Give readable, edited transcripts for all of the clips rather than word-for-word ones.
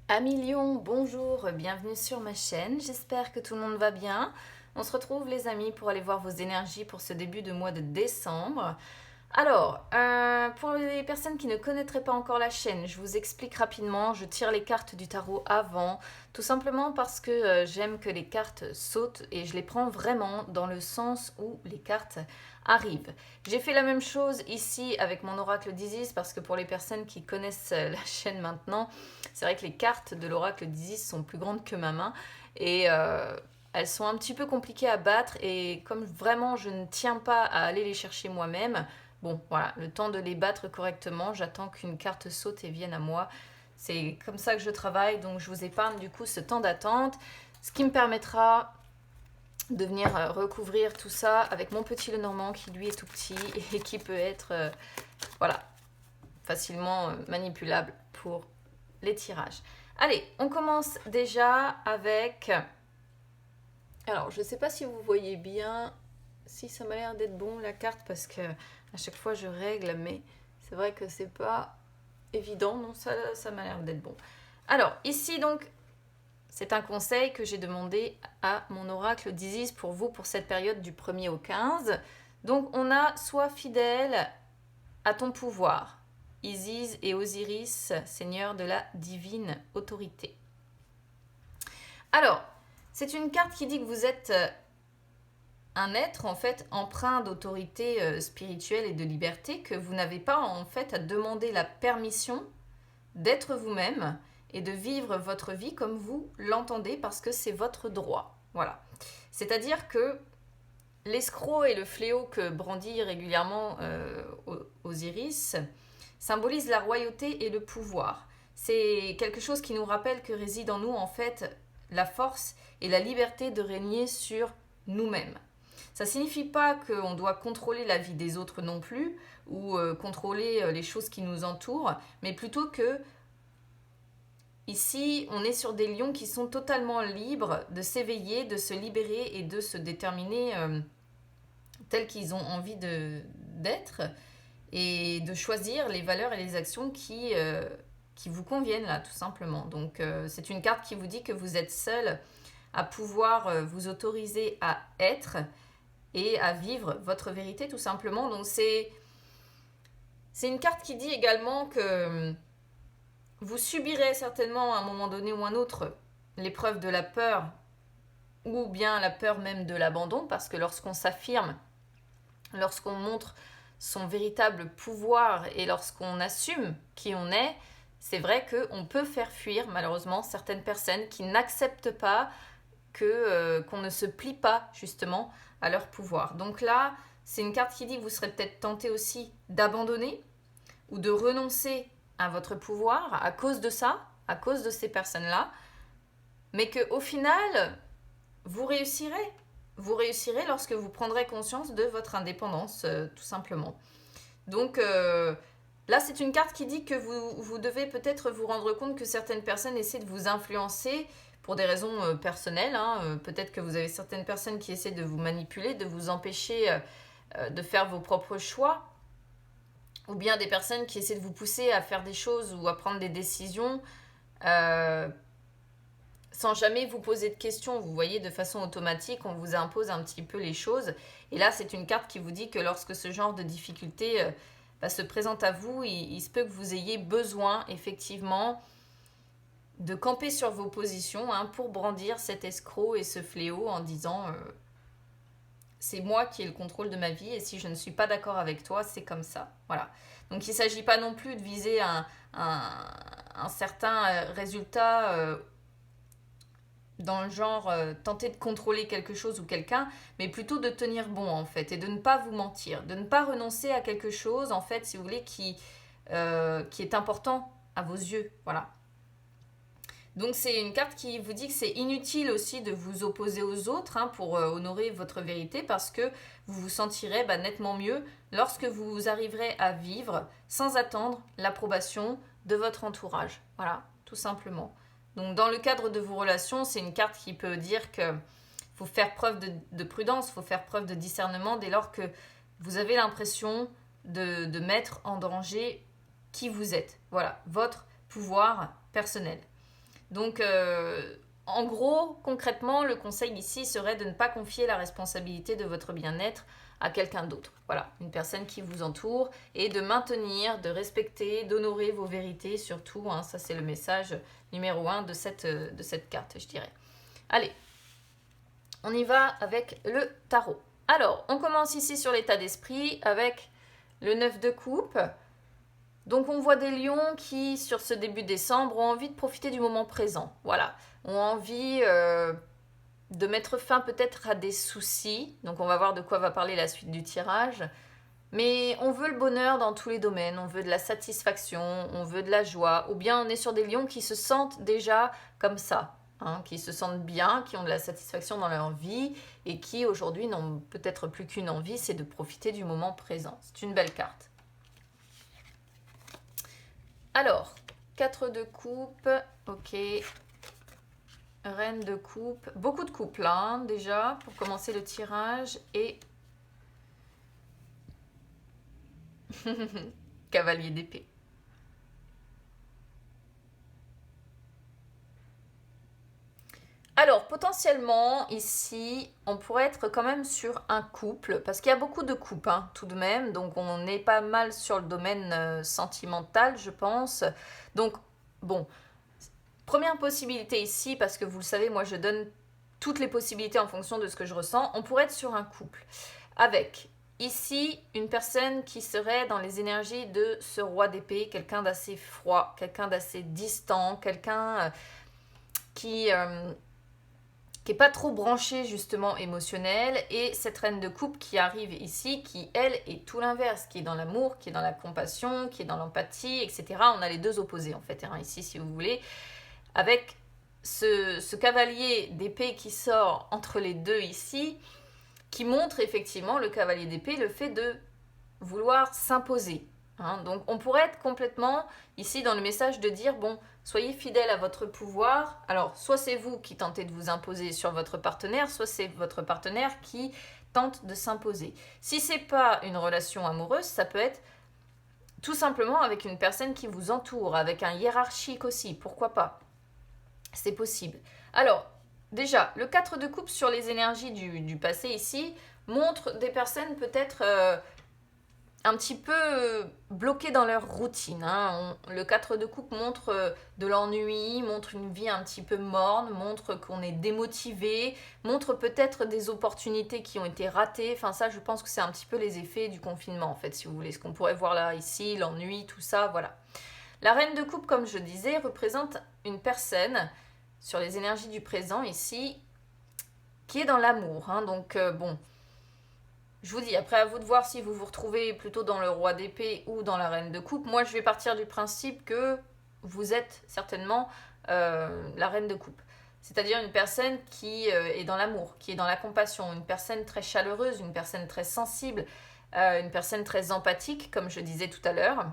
Amis Lion, bonjour, bienvenue sur ma chaîne, j'espère que tout le monde va bien. On se retrouve les amis pour aller voir vos énergies pour ce début de mois de décembre. Alors, pour les personnes qui ne connaîtraient pas encore la chaîne, je vous explique rapidement, je tire les cartes du tarot avant, tout simplement parce que j'aime que les cartes sautent et je les prends vraiment dans le sens où les cartes arrivent. J'ai fait la même chose ici avec mon oracle d'Isis parce que pour les personnes qui connaissent la chaîne maintenant, c'est vrai que les cartes de l'oracle d'Isis sont plus grandes que ma main et elles sont un petit peu compliquées à battre et comme vraiment je ne tiens pas à aller les chercher moi-même, bon, voilà, le temps de les battre correctement, j'attends qu'une carte saute et vienne à moi. C'est comme ça que je travaille, donc je vous épargne du coup ce temps d'attente, ce qui me permettra de venir recouvrir tout ça avec mon petit Lenormand qui lui est tout petit et qui peut être voilà, facilement manipulable pour les tirages. Allez, on commence déjà avec... Alors, je ne sais pas si vous voyez bien, si ça m'a l'air d'être bon la carte parce que à chaque fois je règle, mais c'est vrai que c'est pas évident, non, ça m'a l'air d'être bon. Alors, ici donc, c'est un conseil que j'ai demandé à mon oracle d'Isis pour vous pour cette période du 1er au 15. Donc, on a sois fidèle à ton pouvoir, Isis et Osiris, seigneurs de la divine autorité. Alors, c'est une carte qui dit que vous êtes un être en fait empreint d'autorité spirituelle et de liberté, que vous n'avez pas en fait à demander la permission d'être vous-même et de vivre votre vie comme vous l'entendez parce que c'est votre droit. Voilà. C'est-à-dire que l'escroc et le fléau que brandit régulièrement Osiris symbolise la royauté et le pouvoir. C'est quelque chose qui nous rappelle que réside en nous en fait la force et la liberté de régner sur nous-mêmes. Ça ne signifie pas qu'on doit contrôler la vie des autres non plus ou contrôler les choses qui nous entourent, mais plutôt que ici, on est sur des lions qui sont totalement libres de s'éveiller, de se libérer et de se déterminer tels qu'ils ont envie d'être et de choisir les valeurs et les actions qui vous conviennent là, tout simplement. Donc, c'est une carte qui vous dit que vous êtes seul à pouvoir vous autoriser à être et à vivre votre vérité, tout simplement. Donc, c'est une carte qui dit également que vous subirez certainement à un moment donné ou un autre l'épreuve de la peur ou bien la peur même de l'abandon, parce que lorsqu'on s'affirme, lorsqu'on montre son véritable pouvoir et lorsqu'on assume qui on est, c'est vrai qu'on peut faire fuir malheureusement certaines personnes qui n'acceptent pas qu'on ne se plie pas justement à leur pouvoir. Donc là, c'est une carte qui dit que vous serez peut-être tenté aussi d'abandonner ou de renoncer à votre pouvoir à cause de ça, à cause de ces personnes-là, mais qu'au final, vous réussirez. Vous réussirez lorsque vous prendrez conscience de votre indépendance, tout simplement. Donc là, c'est une carte qui dit que vous devez peut-être vous rendre compte que certaines personnes essaient de vous influencer pour des raisons personnelles. Hein. Peut-être que vous avez certaines personnes qui essaient de vous manipuler, de vous empêcher de faire vos propres choix, ou bien des personnes qui essaient de vous pousser à faire des choses ou à prendre des décisions euh, sans jamais vous poser de questions. Vous voyez, de façon automatique, on vous impose un petit peu les choses. Et là, c'est une carte qui vous dit que lorsque ce genre de difficulté se présente à vous, il se peut que vous ayez besoin, effectivement, de camper sur vos positions pour brandir cet escroc et ce fléau en disant c'est moi qui ai le contrôle de ma vie et si je ne suis pas d'accord avec toi, c'est comme ça. Voilà. Donc il ne s'agit pas non plus de viser un certain résultat dans le genre tenter de contrôler quelque chose ou quelqu'un, mais plutôt de tenir bon en fait et de ne pas vous mentir, de ne pas renoncer à quelque chose en fait, si vous voulez, qui est important à vos yeux. Voilà. Donc c'est une carte qui vous dit que c'est inutile aussi de vous opposer aux autres pour honorer votre vérité parce que vous vous sentirez nettement mieux lorsque vous arriverez à vivre sans attendre l'approbation de votre entourage. Voilà, tout simplement. Donc dans le cadre de vos relations, c'est une carte qui peut dire que faut faire preuve de prudence, il faut faire preuve de discernement dès lors que vous avez l'impression de mettre en danger qui vous êtes. Voilà, votre pouvoir personnel. Donc, en gros, concrètement, le conseil ici serait de ne pas confier la responsabilité de votre bien-être à quelqu'un d'autre. Voilà, une personne qui vous entoure et de maintenir, de respecter, d'honorer vos vérités surtout. Hein, ça, c'est le message numéro 1 de cette carte, je dirais. Allez, on y va avec le tarot. Alors, on commence ici sur l'état d'esprit avec le 9 de coupe. Donc, on voit des lions qui, sur ce début décembre, ont envie de profiter du moment présent. Voilà, ont envie de mettre fin peut-être à des soucis. Donc, on va voir de quoi va parler la suite du tirage. Mais on veut le bonheur dans tous les domaines. On veut de la satisfaction, on veut de la joie. Ou bien on est sur des lions qui se sentent déjà comme ça. Hein, qui se sentent bien, qui ont de la satisfaction dans leur vie et qui aujourd'hui n'ont peut-être plus qu'une envie, c'est de profiter du moment présent. C'est une belle carte. Alors, 4 de coupe, ok. Reine de coupe, beaucoup de coupes là, hein, déjà, pour commencer le tirage. Et cavalier d'épée. Alors, potentiellement, ici, on pourrait être quand même sur un couple, parce qu'il y a beaucoup de couples, hein, tout de même, donc on est pas mal sur le domaine sentimental, je pense. Donc, bon, première possibilité ici, parce que vous le savez, moi je donne toutes les possibilités en fonction de ce que je ressens, on pourrait être sur un couple, avec ici une personne qui serait dans les énergies de ce roi d'épée, quelqu'un d'assez froid, quelqu'un d'assez distant, quelqu'un qui n'est pas trop branché justement émotionnel, et cette reine de coupe qui arrive ici, qui elle est tout l'inverse, qui est dans l'amour, qui est dans la compassion, qui est dans l'empathie, etc. On a les deux opposés en fait, hein, ici si vous voulez, avec ce cavalier d'épée qui sort entre les deux ici, qui montre effectivement le cavalier d'épée, le fait de vouloir s'imposer. Hein. Donc on pourrait être complètement ici dans le message de dire, bon, soyez fidèle à votre pouvoir. Alors, soit c'est vous qui tentez de vous imposer sur votre partenaire, soit c'est votre partenaire qui tente de s'imposer. Si c'est pas une relation amoureuse, ça peut être tout simplement avec une personne qui vous entoure, avec un hiérarchique aussi, pourquoi pas. C'est possible. Alors, déjà, le 4 de coupe sur les énergies du passé ici montre des personnes peut-être un petit peu bloquées dans leur routine. Hein. Le 4 de coupe montre de l'ennui, montre une vie un petit peu morne, montre qu'on est démotivé, montre peut-être des opportunités qui ont été ratées. Enfin ça, je pense que c'est un petit peu les effets du confinement en fait, si vous voulez. Ce qu'on pourrait voir là, ici, l'ennui, tout ça, voilà. La reine de coupe, comme je disais, représente une personne sur les énergies du présent ici qui est dans l'amour. Hein. Donc bon, je vous dis, après à vous de voir si vous vous retrouvez plutôt dans le roi d'épée ou dans la reine de coupe. Moi, je vais partir du principe que vous êtes certainement la reine de coupe. C'est-à-dire une personne qui est dans l'amour, qui est dans la compassion, une personne très chaleureuse, une personne très sensible, une personne très empathique, comme je disais tout à l'heure.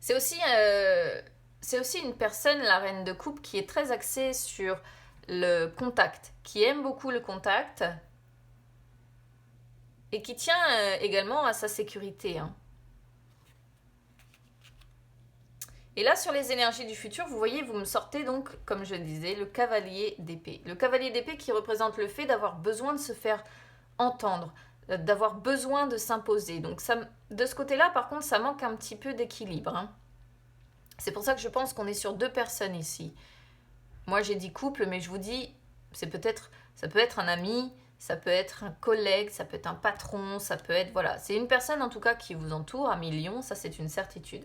C'est aussi une personne, la reine de coupe, qui est très axée sur le contact, qui aime beaucoup le contact et qui tient également à sa sécurité. Hein. Et là, sur les énergies du futur, vous voyez, vous me sortez donc, comme je disais, le cavalier d'épée. Le cavalier d'épée qui représente le fait d'avoir besoin de se faire entendre, d'avoir besoin de s'imposer. Donc ça, de ce côté-là, par contre, ça manque un petit peu d'équilibre. Hein. C'est pour ça que je pense qu'on est sur deux personnes ici. Moi, j'ai dit couple, mais je vous dis, ça peut être un ami, ça peut être un collègue, ça peut être un patron, ça peut être, voilà. C'est une personne, en tout cas, qui vous entoure, un million, ça, c'est une certitude.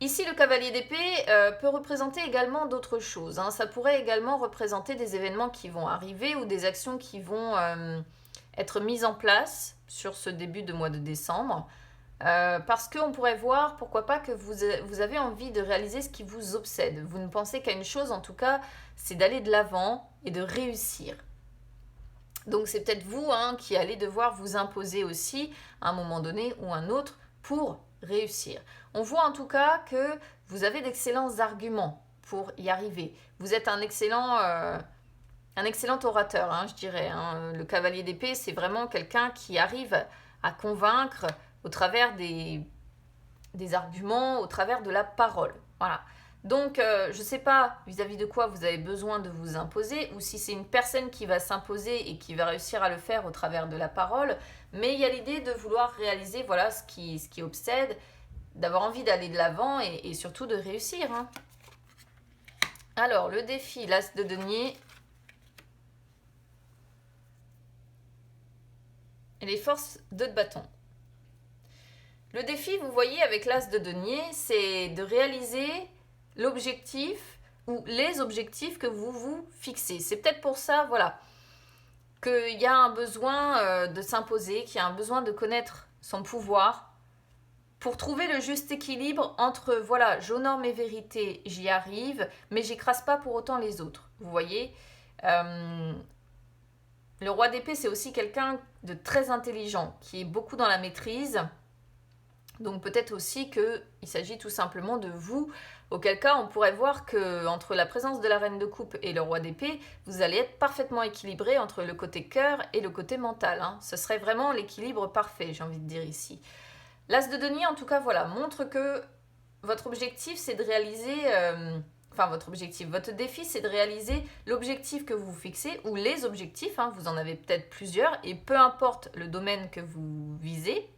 Ici, le cavalier d'épée peut représenter également d'autres choses. Hein. Ça pourrait également représenter des événements qui vont arriver ou des actions qui vont être mises en place sur ce début de mois de décembre. Parce qu'on pourrait voir, pourquoi pas, que vous avez envie de réaliser ce qui vous obsède. Vous ne pensez qu'à une chose, en tout cas, c'est d'aller de l'avant et de réussir. Donc c'est peut-être vous qui allez devoir vous imposer aussi, à un moment donné ou un autre, pour réussir. On voit en tout cas que vous avez d'excellents arguments pour y arriver. Vous êtes un excellent orateur, je dirais. Hein. Le cavalier d'épée, c'est vraiment quelqu'un qui arrive à convaincre au travers des arguments, au travers de la parole. Voilà. Donc, je ne sais pas vis-à-vis de quoi vous avez besoin de vous imposer, ou si c'est une personne qui va s'imposer et qui va réussir à le faire au travers de la parole, mais il y a l'idée de vouloir réaliser voilà, ce qui obsède, d'avoir envie d'aller de l'avant et surtout de réussir. Hein. Alors, le défi, l'as de denier. Et les forces de bâton. Le défi, vous voyez, avec l'as de denier, c'est de réaliser l'objectif ou les objectifs que vous vous fixez. C'est peut-être pour ça, voilà, qu'il y a un besoin de s'imposer, qu'il y a un besoin de connaître son pouvoir pour trouver le juste équilibre entre, voilà, j'honore mes vérités, j'y arrive, mais j'écrase pas pour autant les autres. Vous voyez le roi d'épée, c'est aussi quelqu'un de très intelligent, qui est beaucoup dans la maîtrise. Donc peut-être aussi qu'il s'agit tout simplement de vous, auquel cas on pourrait voir que entre la présence de la reine de coupe et le roi d'épée, vous allez être parfaitement équilibré entre le côté cœur et le côté mental. Hein. Ce serait vraiment l'équilibre parfait, j'ai envie de dire ici. L'as de denier, en tout cas, voilà, montre que votre objectif, c'est de réaliser... votre défi, c'est de réaliser l'objectif que vous vous fixez, ou les objectifs, hein, vous en avez peut-être plusieurs, et peu importe le domaine que vous visez,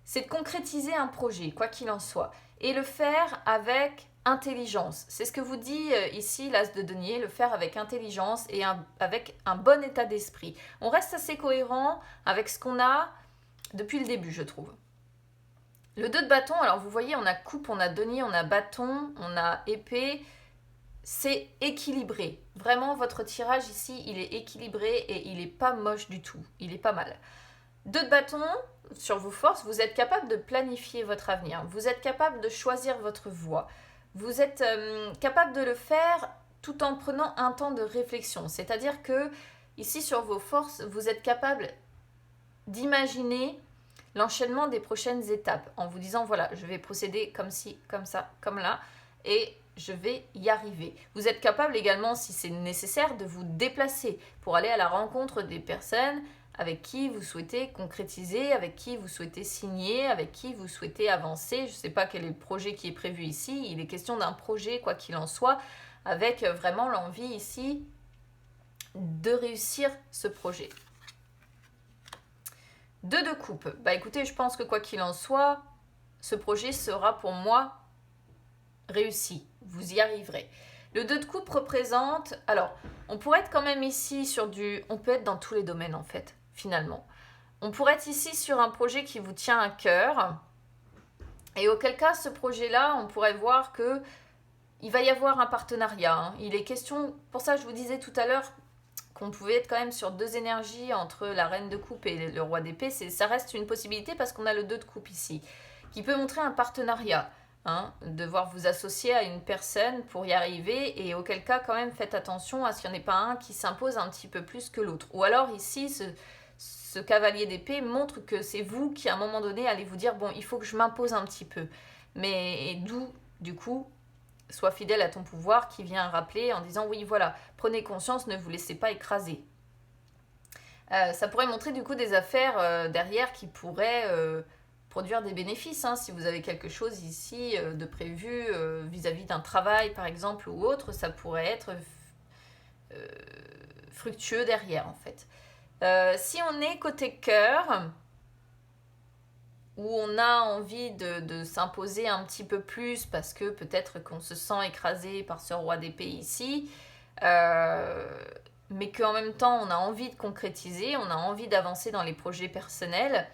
c'est de concrétiser un projet, quoi qu'il en soit, et le faire avec intelligence. C'est ce que vous dit ici l'as de denier, le faire avec intelligence et avec un bon état d'esprit. On reste assez cohérent avec ce qu'on a depuis le début, je trouve. Le 2 de bâton, alors vous voyez, on a coupe, on a denier, on a bâton, on a épée. C'est équilibré. Vraiment, votre tirage ici, il est équilibré et il n'est pas moche du tout. Il est pas mal. 2 de bâton, sur vos forces, vous êtes capable de planifier votre avenir. Vous êtes capable de choisir votre voie. Vous êtes capable de le faire tout en prenant un temps de réflexion. C'est-à-dire que, ici, sur vos forces, vous êtes capable d'imaginer l'enchaînement des prochaines étapes en vous disant, voilà, je vais procéder comme ci, comme ça, comme là, et je vais y arriver. Vous êtes capable également, si c'est nécessaire, de vous déplacer pour aller à la rencontre des personnes avec qui vous souhaitez concrétiser, avec qui vous souhaitez signer, avec qui vous souhaitez avancer. Je ne sais pas quel est le projet qui est prévu ici. Il est question d'un projet, quoi qu'il en soit, avec vraiment l'envie ici de réussir ce projet. 2 de coupe. Bah écoutez, je pense que quoi qu'il en soit, ce projet sera pour moi réussi. Vous y arriverez. Le 2 de coupe représente... Alors, on pourrait être quand même ici sur du... On peut être dans tous les domaines en fait, finalement. On pourrait être ici sur un projet qui vous tient à cœur. Et auquel cas, ce projet-là, on pourrait voir que il va y avoir un partenariat. Hein. Il est question... Pour ça, je vous disais tout à l'heure qu'on pouvait être quand même sur 2 énergies entre la reine de coupe et le roi d'épée. Ça reste une possibilité parce qu'on a le 2 de coupe ici, qui peut montrer un partenariat. Hein, devoir vous associer à une personne pour y arriver, et auquel cas quand même faites attention à ce qu'il n'y en ait pas un qui s'impose un petit peu plus que l'autre. Ou alors ici, ce cavalier d'épée montre que c'est vous qui à un moment donné allez vous dire, bon, il faut que je m'impose un petit peu. Mais d'où, du coup, sois fidèle à ton pouvoir, qui vient rappeler en disant, oui, voilà, prenez conscience, ne vous laissez pas écraser. Ça pourrait montrer du coup des affaires derrière qui pourraient... produire des bénéfices, hein. Si vous avez quelque chose ici de prévu vis-à-vis d'un travail par exemple ou autre, ça pourrait être fructueux derrière en fait. Si on est côté cœur, où on a envie de s'imposer un petit peu plus parce que peut-être qu'on se sent écrasé par ce roi d'épée ici, mais qu'en même temps on a envie de concrétiser, on a envie d'avancer dans les projets personnels,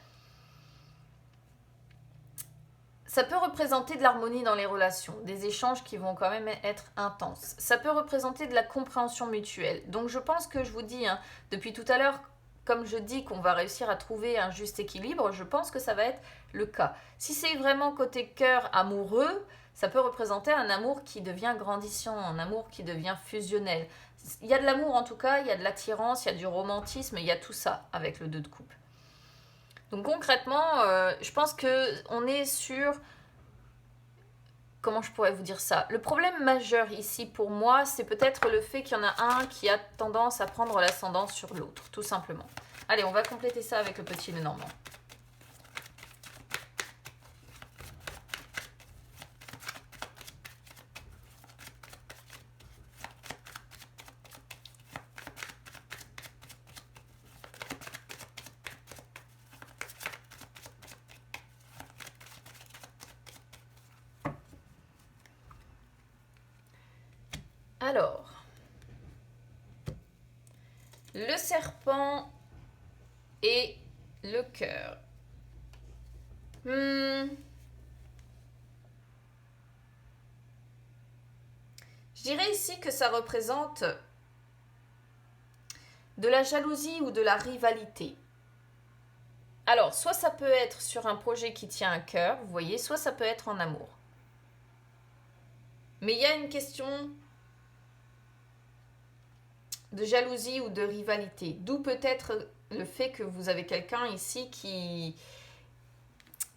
ça peut représenter de l'harmonie dans les relations, des échanges qui vont quand même être intenses. Ça peut représenter de la compréhension mutuelle. Donc je pense que je vous dis, hein, depuis tout à l'heure, comme je dis qu'on va réussir à trouver un juste équilibre, je pense que ça va être le cas. Si c'est vraiment côté cœur amoureux, ça peut représenter un amour qui devient grandissant, un amour qui devient fusionnel. Il y a de l'amour en tout cas, il y a de l'attirance, il y a du romantisme, il y a tout ça avec le 2 de coupe. Donc concrètement, je pense qu'on est sur... Comment je pourrais vous dire ça? Le problème majeur ici pour moi, c'est peut-être le fait qu'il y en a un qui a tendance à prendre l'ascendant sur l'autre, tout simplement. Allez, on va compléter ça avec le petit Lenormand. Alors, le serpent et le cœur. Je dirais ici que ça représente de la jalousie ou de la rivalité. Alors, soit ça peut être sur un projet qui tient à cœur, vous voyez, soit ça peut être en amour. Mais il y a une question de jalousie ou de rivalité. D'où peut-être le fait que vous avez quelqu'un ici qui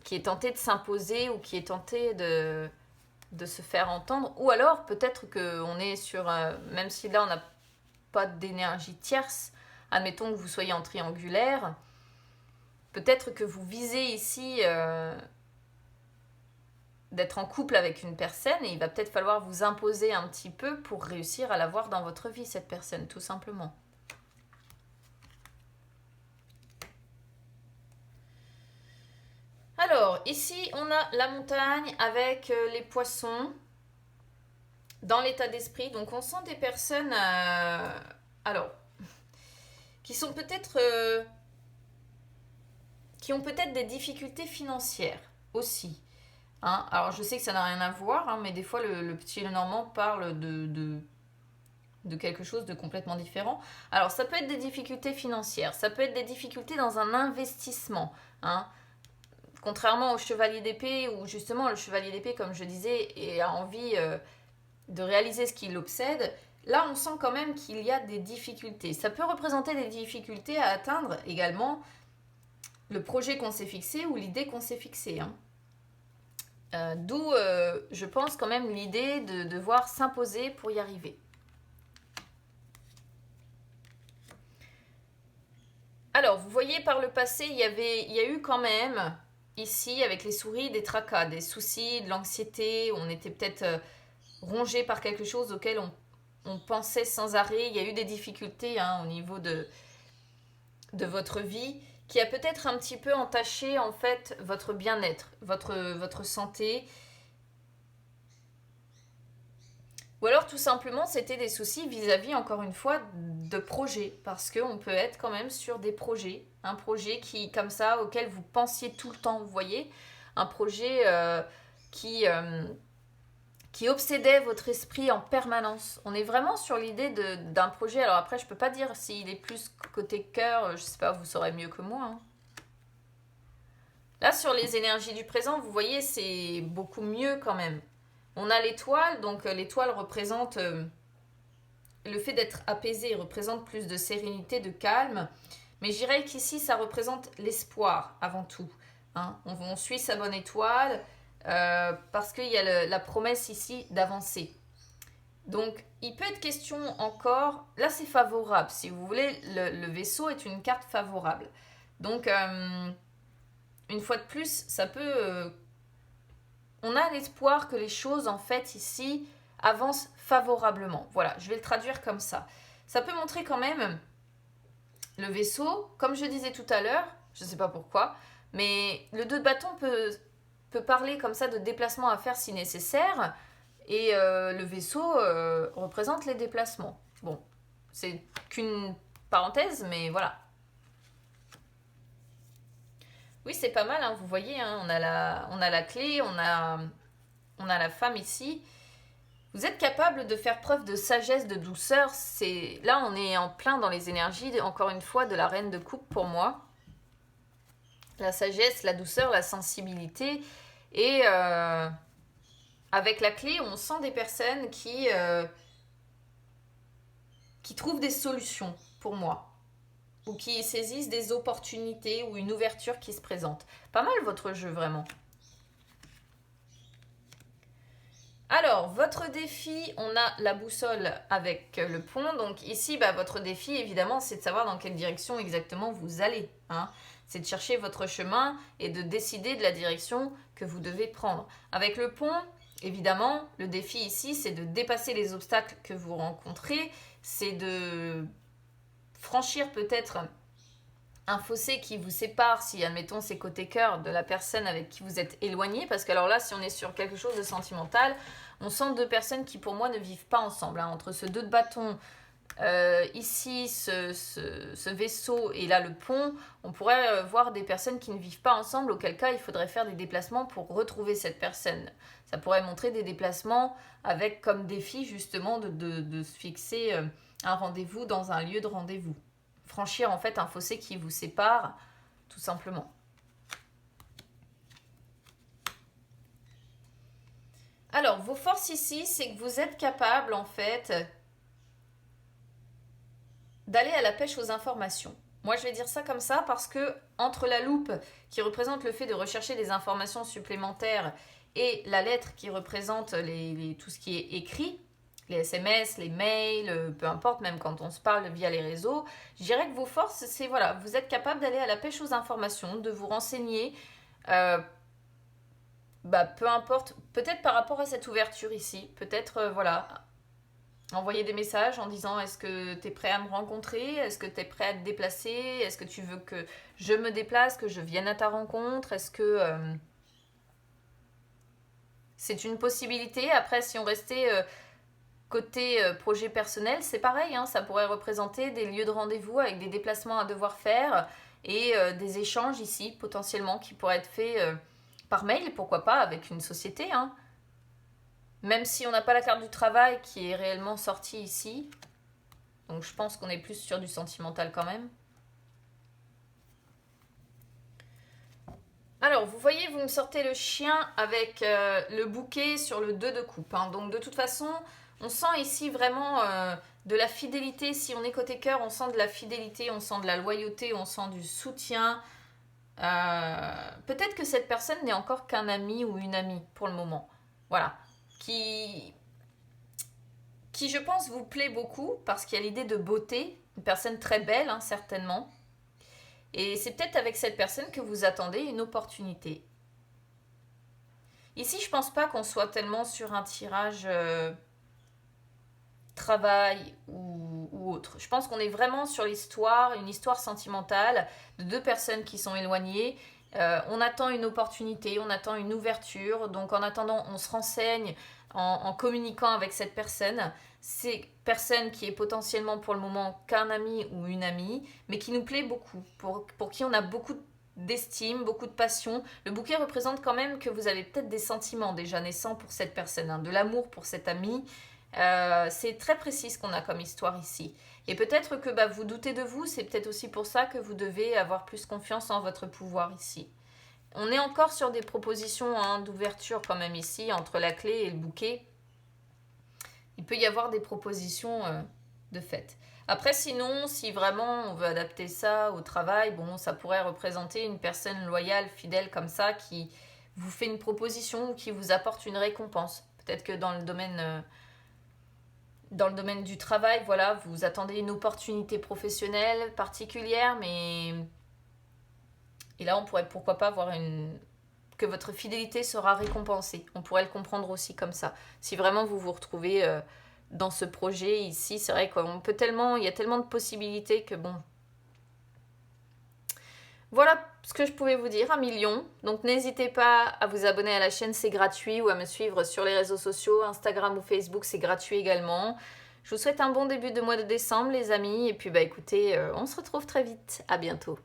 est tenté de s'imposer ou qui est tenté de se faire entendre. Ou alors, peut-être qu'on est sur... même si là, on n'a pas d'énergie tierce, admettons que vous soyez en triangulaire, peut-être que vous visez ici d'être en couple avec une personne et il va peut-être falloir vous imposer un petit peu pour réussir à l'avoir dans votre vie, cette personne, tout simplement. Alors, ici, on a la montagne avec les poissons dans l'état d'esprit. Donc, on sent des personnes, alors, qui sont peut-être... qui ont peut-être des difficultés financières aussi. Hein, alors, je sais que ça n'a rien à voir, hein, mais des fois, le petit Lenormand parle de quelque chose de complètement différent. Alors, ça peut être des difficultés financières, ça peut être des difficultés dans un investissement. Hein. Contrairement au chevalier d'épée, où justement, le chevalier d'épée, comme je disais, a envie de réaliser ce qui l'obsède, là, on sent quand même qu'il y a des difficultés. Ça peut représenter des difficultés à atteindre également le projet qu'on s'est fixé ou l'idée qu'on s'est fixée. Hein. D'où, je pense, quand même l'idée de devoir s'imposer pour y arriver. Alors, vous voyez, par le passé, il y a eu quand même, ici, avec les souris, des tracas, des soucis, de l'anxiété, on était peut-être rongé par quelque chose auquel on pensait sans arrêt. Il y a eu des difficultés hein, au niveau de votre vie, qui a peut-être un petit peu entaché en fait votre bien-être, votre santé. Ou alors tout simplement c'était des soucis vis-à-vis encore une fois de projets, parce qu'on peut être quand même sur des projets, un projet qui comme ça auquel vous pensiez tout le temps, vous voyez, un projet qui obsédait votre esprit en permanence. On est vraiment sur l'idée d'un projet. Alors après, je peux pas dire s'il est plus côté cœur, je sais pas, vous saurez mieux que moi. Hein. Là, sur les énergies du présent, vous voyez, c'est beaucoup mieux quand même. On a l'étoile, donc l'étoile représente le fait d'être apaisé, représente plus de sérénité, de calme. Mais je dirais qu'ici, ça représente l'espoir avant tout. Hein. On suit sa bonne étoile. Parce qu'il y a la promesse ici d'avancer. Donc, il peut être question encore... Là, c'est favorable. Si vous voulez, le vaisseau est une carte favorable. Donc, une fois de plus, ça peut... on a l'espoir que les choses, en fait, ici, avancent favorablement. Voilà, je vais le traduire comme ça. Ça peut montrer quand même le vaisseau, comme je disais tout à l'heure, je ne sais pas pourquoi, mais le 2 de bâton peut parler comme ça de déplacements à faire si nécessaire, et le vaisseau représente les déplacements. Bon, c'est qu'une parenthèse, mais voilà. Oui, c'est pas mal, hein, vous voyez, hein, on a la clé, on a la femme ici. Vous êtes capable de faire preuve de sagesse, de douceur. Là, on est en plein dans les énergies, encore une fois, de la reine de coupe pour moi. La sagesse, la douceur, la sensibilité. Et avec la clé, on sent des personnes qui trouvent des solutions pour moi. Ou qui saisissent des opportunités ou une ouverture qui se présente. Pas mal votre jeu, vraiment. Alors, votre défi, on a la boussole avec le pont. Donc ici, votre défi, évidemment, c'est de savoir dans quelle direction exactement vous allez. Hein. C'est de chercher votre chemin et de décider de la direction que vous devez prendre. Avec le pont, évidemment, le défi ici, c'est de dépasser les obstacles que vous rencontrez. C'est de franchir peut-être un fossé qui vous sépare, si admettons c'est côté cœur, de la personne avec qui vous êtes éloigné, parce que alors là, si on est sur quelque chose de sentimental, on sent deux personnes qui pour moi ne vivent pas ensemble, hein. Entre ce 2 de bâton, ici ce vaisseau et là le pont, on pourrait voir des personnes qui ne vivent pas ensemble, auquel cas il faudrait faire des déplacements pour retrouver cette personne. Ça pourrait montrer des déplacements avec comme défi justement de se fixer un rendez-vous dans un lieu de rendez-vous. Franchir en fait un fossé qui vous sépare, tout simplement. Alors, vos forces ici, c'est que vous êtes capable en fait d'aller à la pêche aux informations. Moi, je vais dire ça comme ça parce que entre la loupe qui représente le fait de rechercher des informations supplémentaires et la lettre qui représente tout ce qui est écrit, les SMS, les mails, peu importe, même quand on se parle via les réseaux, je dirais que vos forces, c'est voilà, vous êtes capable d'aller à la pêche aux informations, de vous renseigner, peu importe, peut-être par rapport à cette ouverture ici, peut-être, voilà, envoyer des messages en disant est-ce que tu es prêt à me rencontrer, est-ce que tu es prêt à te déplacer, est-ce que tu veux que je me déplace, que je vienne à ta rencontre, est-ce que c'est une possibilité. Après, si on restait côté projet personnel, c'est pareil, hein, ça pourrait représenter des lieux de rendez-vous avec des déplacements à devoir faire et des échanges ici potentiellement qui pourraient être faits par mail, pourquoi pas avec une société, hein. Même si on n'a pas la carte du travail qui est réellement sortie ici, donc je pense qu'on est plus sur du sentimental quand même. Alors, vous voyez, vous me sortez le chien avec le bouquet sur le 2 de coupe, hein. Donc de toute façon, on sent ici vraiment de la fidélité. Si on est côté cœur, on sent de la fidélité, on sent de la loyauté, on sent du soutien. Peut-être que cette personne n'est encore qu'un ami ou une amie pour le moment. Voilà. Qui, je pense, vous plaît beaucoup parce qu'il y a l'idée de beauté. Une personne très belle, hein, certainement. Et c'est peut-être avec cette personne que vous attendez une opportunité. Ici, je pense pas qu'on soit tellement sur un tirage travail ou autre. Je pense qu'on est vraiment sur l'histoire, une histoire sentimentale de deux personnes qui sont éloignées. On attend une opportunité, on attend une ouverture. Donc en attendant, on se renseigne en communiquant avec cette personne. C'est personne qui est potentiellement pour le moment qu'un ami ou une amie, mais qui nous plaît beaucoup, pour qui on a beaucoup d'estime, beaucoup de passion. Le bouquet représente quand même que vous avez peut-être des sentiments déjà naissants pour cette personne, hein, de l'amour pour cette amie. C'est très précis ce qu'on a comme histoire ici. Et peut-être que vous doutez de vous, c'est peut-être aussi pour ça que vous devez avoir plus confiance en votre pouvoir ici. On est encore sur des propositions, hein, d'ouverture quand même ici, entre la clé et le bouquet. Il peut y avoir des propositions de fait. Après, sinon, si vraiment on veut adapter ça au travail, bon, ça pourrait représenter une personne loyale, fidèle comme ça, qui vous fait une proposition ou qui vous apporte une récompense. Peut-être que dans le domaine du travail, voilà, vous attendez une opportunité professionnelle particulière, mais... Et là, on pourrait pourquoi pas voir que votre fidélité sera récompensée. On pourrait le comprendre aussi comme ça. Si vraiment vous vous retrouvez dans ce projet ici, c'est vrai qu'on peut tellement, il y a tellement de possibilités que bon. Voilà ce que je pouvais vous dire, 1 million. Donc n'hésitez pas à vous abonner à la chaîne, c'est gratuit, ou à me suivre sur les réseaux sociaux, Instagram ou Facebook, c'est gratuit également. Je vous souhaite un bon début de mois de décembre, les amis. Et puis écoutez, on se retrouve très vite. À bientôt.